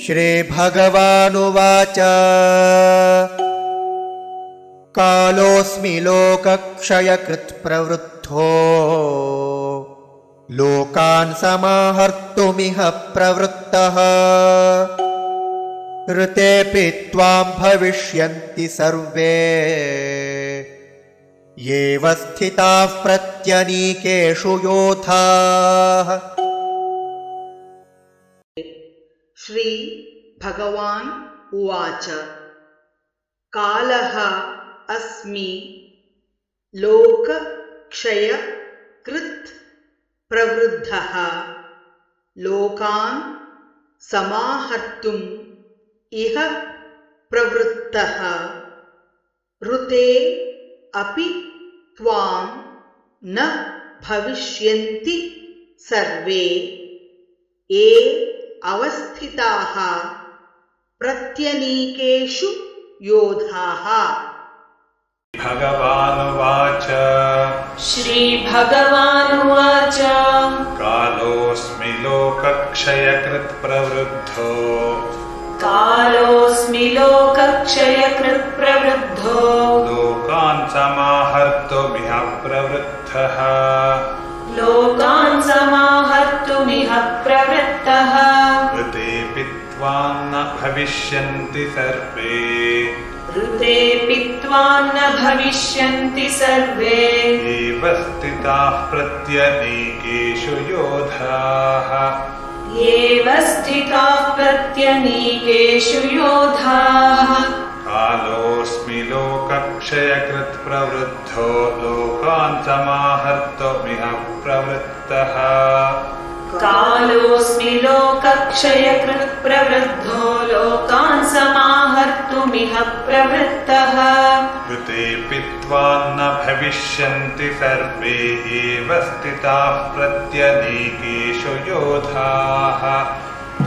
श्रीभगवानुवाच कालोऽस्मि लोकक्षयकृत् प्रवृद्धो लोकान् समाहर्तुमिह प्रवृत्तः ऋतेऽपि त्वां भविष्यन्ति सर्वे येव स्थिताः प्रत्यनीकेषु योधाः। श्री भगवान् उवाच कालः अस्मि लोकक्षयकृत् प्रवृद्धः लोकान् समाहर्तुम् इह प्रवृत्तः ऋते अपि त्वां न भविष्यन्ति सर्वे ये अवस्थिताः प्रत्यनीकेषु योधाः। भगवानुवाच श्रीभगवानुवाच कालोऽस्मि लोकक्षयकृत् प्रवृद्धो कालोऽस्मि लोकक्षयकृत् प्रवृद्धो लोकान् समाहर्तुमिह प्रवृत्तः लोकान् समाहर्तुमिह प्रवृत्तः ऋतेऽपि त्वां न भविष्यन्ति सर्वे ऋतेऽपि त्वां न भविष्यन्ति सर्वे एव स्थिताः प्रत्यनीकेषु योधाः येव स्थिताः प्रत्यनीकेषु योधाः। कालोऽस्मि लोकक्षयकृत् प्रवृद्धो लोकान् समाहर्तुमिह प्रवृत्तः कालोऽस्मि लोकक्षयकृत् प्रवृद्धो लोकान् समाहर्तुमिह प्रवृत्तः ऋतेऽपि त्वां न भविष्यन्ति सर्वे एव स्थिताः प्रत्यनीकेषु योधाः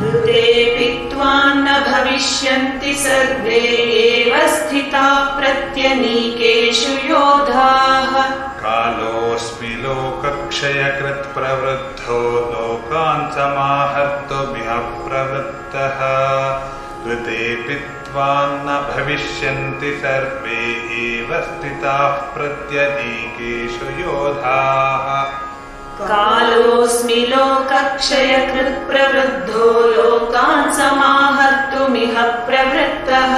ऋतेऽपि त्वां न भविष्यन्ति सर्वे एव स्थिताः प्रत्यनीकेषु योधाः। कालोऽस्मि लोकक्षयकृत् प्रवृद्धो लोकान् समाहर्तुमिह प्रवृत्तः ऋतेऽपि त्वां न भविष्यन्ति सर्वे एव स्थिताः प्रत्यनीकेषु योधाः कालोऽस्मि लोकक्षयकृत् प्रवृद्धो लोकान् समाहर्तुमिह प्रवृत्तः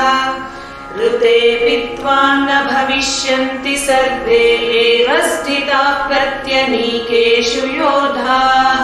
ऋतेऽपि त्वां न भविष्यन्ति सर्वे एव स्थिताः प्रत्यनीकेषु योधाः।